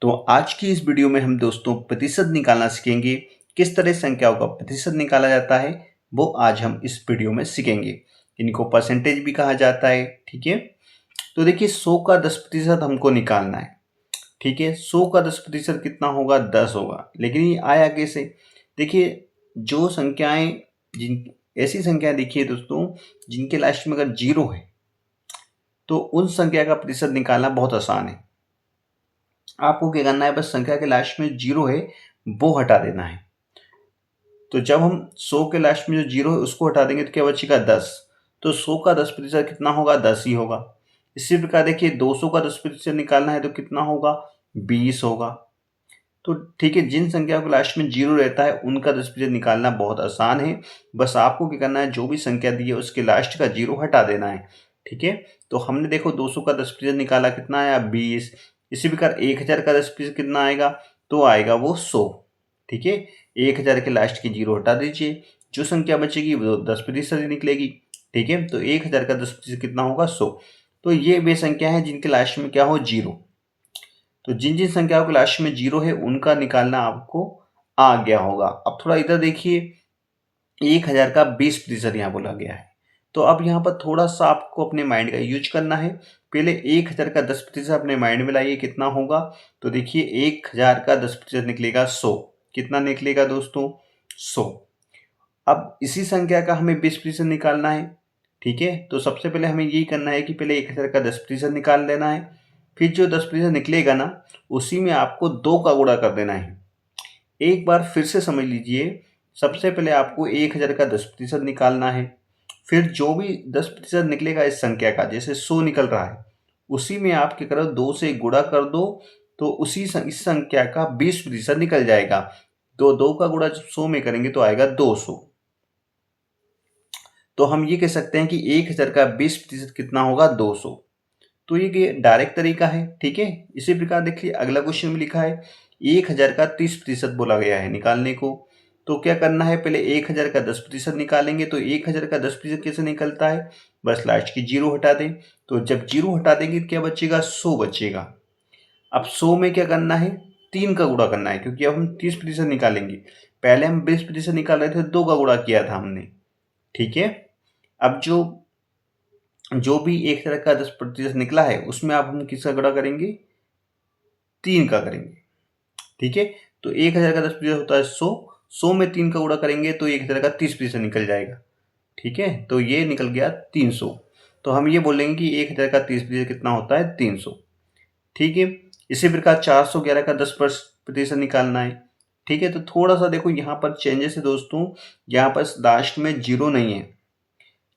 तो आज की इस वीडियो में हम दोस्तों प्रतिशत निकालना सीखेंगे। किस तरह संख्याओं का प्रतिशत निकाला जाता है वो आज हम इस वीडियो में सीखेंगे। इनको परसेंटेज भी कहा जाता है। ठीक है, तो देखिए 100 का 10% हमको निकालना है। ठीक है, 100 का 10% कितना होगा? 10 होगा। लेकिन ये आया कैसे? देखिए जो संख्याएं जिन ऐसी संख्या देखिए दोस्तों जिनके लास्ट में अगर जीरो है तो उन संख्या का प्रतिशत निकालना बहुत आसान है। आपको क्या करना है, बस संख्या के लास्ट में जीरो है वो हटा देना है। तो जब हम 100 के लास्ट में जो जीरो है उसको हटा देंगे तो क्या बचेगा? 10। तो 100 का 10% कितना होगा? 10 ही होगा। इसी प्रकार देखिए 200 का 10% निकालना है तो कितना होगा? 20 होगा। तो ठीक है, जिन संख्याओं के लास्ट में जीरो रहता है उनका 10% निकालना बहुत आसान है। बस आपको क्या करना है, जो भी संख्या दी है उसके लास्ट का जीरो हटा देना है। ठीक है, तो हमने देखो 200 का 10% निकाला, कितना आया? 20। इसी प्रकार 1000 का 10% कितना आएगा? तो आएगा वो 100। ठीक है, 1000 के लास्ट की जीरो हटा दीजिए, जो संख्या बचेगी वो 10% ही निकलेगी। ठीक है, तो 1000 का 10% कितना होगा? 100। तो ये वे संख्या है जिनके लास्ट में क्या हो? जीरो। तो जिन जिन संख्याओं के लास्ट में जीरो है उनका निकालना आपको आ गया होगा। अब थोड़ा इधर देखिए, 1000 का 20% यहाँ बोला गया है। तो अब यहाँ पर थोड़ा सा आपको अपने माइंड का यूज करना है। पहले 1000 का 10% अपने माइंड में लाइए, कितना होगा? तो देखिए 1000 का 10% निकलेगा 100। कितना निकलेगा दोस्तों? 100। अब इसी संख्या का हमें 20% निकालना है। ठीक है, तो सबसे पहले हमें यही करना है कि पहले 1000 का 10% निकाल लेना है। फिर जो 10% निकलेगा ना, उसी में आपको 2 का गुणा कर देना है। एक बार फिर से समझ लीजिए, सबसे पहले आपको 1000 का 10% निकालना है। फिर जो भी 10% निकलेगा इस संख्या का, जैसे 100 निकल रहा है, उसी में आप क्या करो, 2 से गुणा कर दो, तो इस संख्या का 20% निकल जाएगा। तो 2 का गुणा जब 100 में करेंगे तो आएगा 200। तो हम ये कह सकते हैं कि 1000 का 20% कितना होगा? 200। तो ये डायरेक्ट तरीका है। ठीक है, इसी प्रकार देखिए अगला क्वेश्चन में लिखा है 1000 का 30% बोला गया है निकालने को। तो क्या करना है, पहले 1000 का 10% निकालेंगे। तो 1000 का 10% कैसे निकलता है? बस लास्ट की जीरो हटा दें। तो जब जीरो हटा देंगे तो क्या बचेगा? 100 बचेगा। अब 100 में क्या करना है? 3 का गुणा करना है, क्योंकि अब हम 30% निकालेंगे। पहले हम 20% निकाल रहे थे, 2 का गुणा किया था हमने। ठीक है, अब जो जो भी 1000 का 10% निकला है उसमें आप हम किसका गुणा करेंगे? 3 का करेंगे। ठीक है, तो 1000 का 10% होता है 100। 100 में 3 का गुणा करेंगे तो 1000 का 30% निकल जाएगा। ठीक है, तो ये निकल गया 300। तो हम ये बोलेंगे कि 1000 का 30% कितना होता है? 300। ठीक है, इसी प्रकार 411 का 10% निकालना है। ठीक है, तो थोड़ा सा देखो यहाँ पर चेंजेस है दोस्तों। यहाँ पर लास्ट में जीरो नहीं है।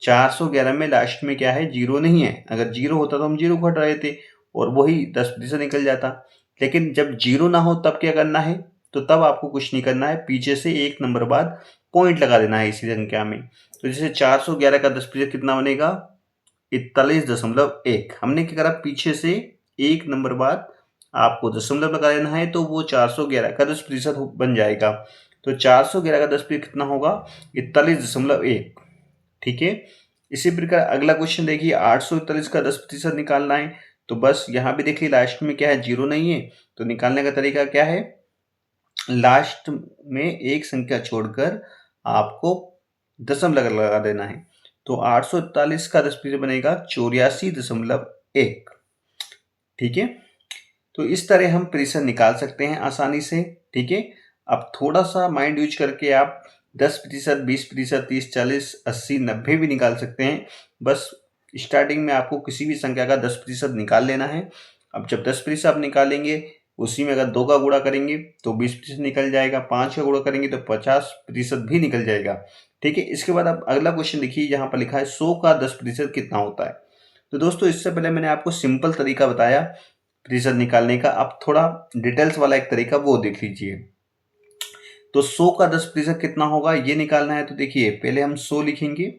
411 में लास्ट में क्या है? जीरो नहीं है। अगर जीरो होता तो हम जीरो को हटा रहे थे और वही 10% निकल जाता। लेकिन जब जीरो ना हो तब क्या करना है? तो तब आपको कुछ नहीं करना है, पीछे से एक नंबर बाद पॉइंट लगा देना है इसी संख्या में। तो जैसे 411 का 10% कितना बनेगा? 41.1। हमने क्या करा, पीछे से एक नंबर बाद आपको दशमलव लगा देना है, तो वो 411 का 10% बन जाएगा। तो 411 का 10% कितना होगा? 41.1। ठीक है, इसी प्रकार अगला क्वेश्चन देखिए 841 का 10% निकालना है। तो बस यहाँ भी देखिए लास्ट में क्या है? जीरो नहीं है। तो निकालने का तरीका क्या है? लास्ट में एक संख्या छोड़कर आपको दशमलव लगा देना है। तो 841 का 10% बनेगा 84.1। ठीक है, तो इस तरह हम प्रतिशत निकाल सकते हैं आसानी से। ठीक है, अब थोड़ा सा माइंड यूज करके आप 10%, 20%, 30, 40, 80, 90 भी निकाल सकते हैं। बस स्टार्टिंग में आपको किसी भी संख्या का 10% निकाल लेना है। अब जब 10% आप निकालेंगे, उसी में अगर 2 का गुणा करेंगे तो 20% निकल जाएगा, 5 का गुणा करेंगे तो 50% भी निकल जाएगा। ठीक है, इसके बाद आप अगला क्वेश्चन देखिए, यहाँ पर लिखा है 100 का 10% कितना होता है। तो दोस्तों इससे पहले मैंने आपको सिंपल तरीका बताया प्रतिशत निकालने का। अब थोड़ा डिटेल्स वाला एक तरीका वो देख लीजिए। तो 100 का 10% कितना होगा ये निकालना है। तो देखिए पहले हम 100 लिखेंगे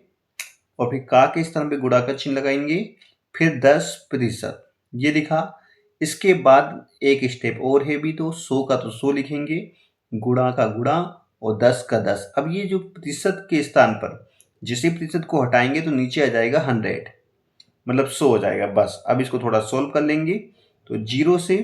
और फिर का के स्थान पे गुणा का चिन्ह लगाएंगे, फिर 10% ये लिखा। इसके बाद एक स्टेप और है भी, तो 100 का तो 100 लिखेंगे, गुणा का गुणा और 10 का 10। अब ये जो प्रतिशत के स्थान पर जिस प्रतिशत को हटाएंगे तो नीचे आ जाएगा 100, मतलब 100 हो जाएगा। बस अब इसको थोड़ा सोल्व कर लेंगे। तो जीरो से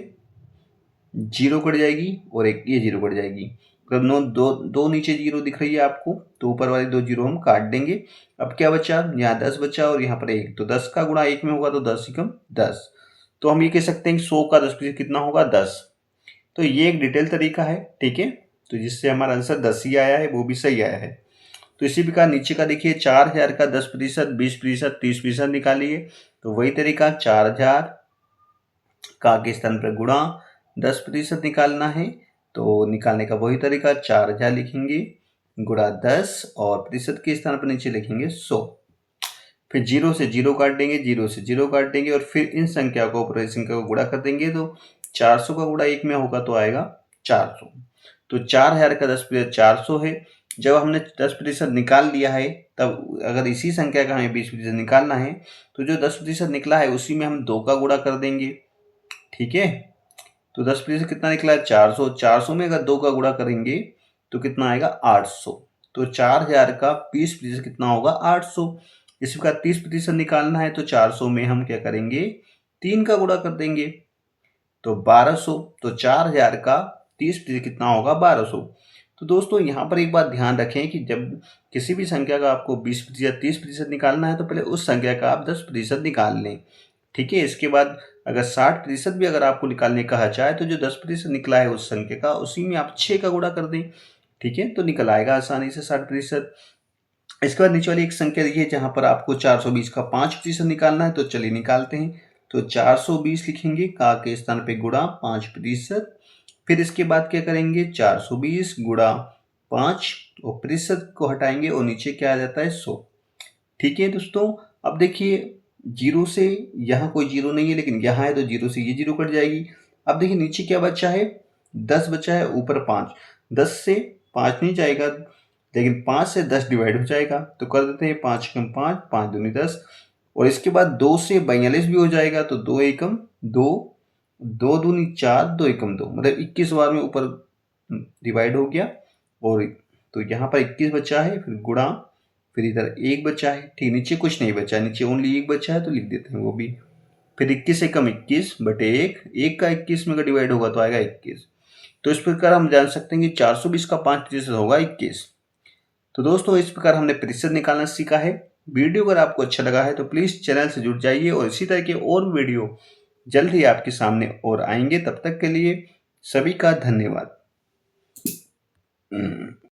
जीरो कट जाएगी और एक ये जीरो कट जाएगी। मतलब दो नीचे जीरो दिख रही है आपको, तो ऊपर वाली दो जीरो हम काट देंगे। अब क्या बचा, यहाँ 10 बचा और यहाँ पर 1, तो 10 का गुणा 1 में होगा तो 10 एकम 10। तो हम ये कह सकते हैं कि 100 का 10% कितना होगा, 10। तो ये एक डिटेल तरीका है, ठीक है। तो जिससे हमारा आंसर 10 ही आया है, वो भी सही आया है। तो इसी प्रकार नीचे का देखिए 4000 का 10%, 20%, 30% निकालिए। तो वही तरीका 4000 का के स्थान पर गुणा 10% निकालना है। तो निकालने का वही तरीका 4000 लिखेंगे गुणा 10 और प्रतिशत के स्थान पर नीचे लिखेंगे 100। फिर जीरो से जीरो काट देंगे, जीरो से जीरो काट देंगे और फिर इन संख्या को पूरी संख्या को गुणा कर देंगे। तो 400 का गुणा 1 में होगा तो आएगा 400। तो 4000 का 10% 400 है। जब हमने 10% निकाल लिया है, तब अगर इसी संख्या का हमें 20% निकालना है, तो जो 10% निकला है उसी में हम 2 का गुणा कर देंगे, ठीक है। तो 10% कितना निकला है, 400। 400 में अगर 2 का गुणा करेंगे तो कितना आएगा, 800। तो 4000 का 20% कितना होगा, 800। इसी का 30% निकालना है, तो 400 में हम क्या करेंगे, 3 का गुणा कर देंगे तो 1200। तो 4000 का 30% कितना होगा, 1200। तो दोस्तों यहाँ पर एक बात ध्यान रखें कि जब किसी भी संख्या का आपको 20% 30% निकालना है, तो पहले उस संख्या का आप 10% निकाल लें, ठीक है। इसके बाद अगर 60% भी अगर आपको निकालने कहा जाए, तो जो 10% निकला है उस संख्या का, उसी में आप 6 का गुणा कर दें, ठीक है। तो निकल आएगा आसानी से 60%। इसके बाद नीचे वाली एक संख्या देखिए जहां पर आपको 420 का 5% निकालना है, तो चलिए निकालते हैं। तो 420 लिखेंगे का के स्थान पे गुणा 5%। फिर इसके बाद क्या करेंगे, 420 गुणा 5 और प्रतिशत को हटाएंगे और नीचे क्या आ जाता है, 100, ठीक है दोस्तों। अब देखिए जीरो से यहाँ कोई जीरो नहीं है, लेकिन यहाँ है तो जीरो से ये जीरो कट जाएगी। अब देखिए नीचे क्या बचा है, 10 बचा है, ऊपर 5। 10 से 5 नहीं जाएगा, लेकिन 5 से 10 डिवाइड हो जाएगा, तो कर देते हैं 5 एकम 5, 5 दूनी 10। और इसके बाद 2 से 42 भी हो जाएगा, तो 2 एकम 2, 2 दूनी 4, 2 एकम 2, मतलब 21 बार में ऊपर डिवाइड हो गया। और तो यहाँ पर 21 बचा है, फिर गुणा, फिर इधर 1 बचा है, ठीक। नीचे कुछ नहीं बचा है, नीचे ओनली 1 बचा है, तो लिख देते हैं वो भी। फिर 21 एकम 21 बटे 1, 1 का 21 में अगर डिवाइड होगा तो आएगा 21। तो इस प्रकार हम जान सकते हैं कि 420 का 5% होगा 21। तो दोस्तों इस प्रकार हमने प्रतिशत निकालना सीखा है। वीडियो अगर आपको अच्छा लगा है तो प्लीज़ चैनल से जुड़ जाइए और इसी तरह के और वीडियो जल्द ही आपके सामने और आएंगे। तब तक के लिए सभी का धन्यवाद।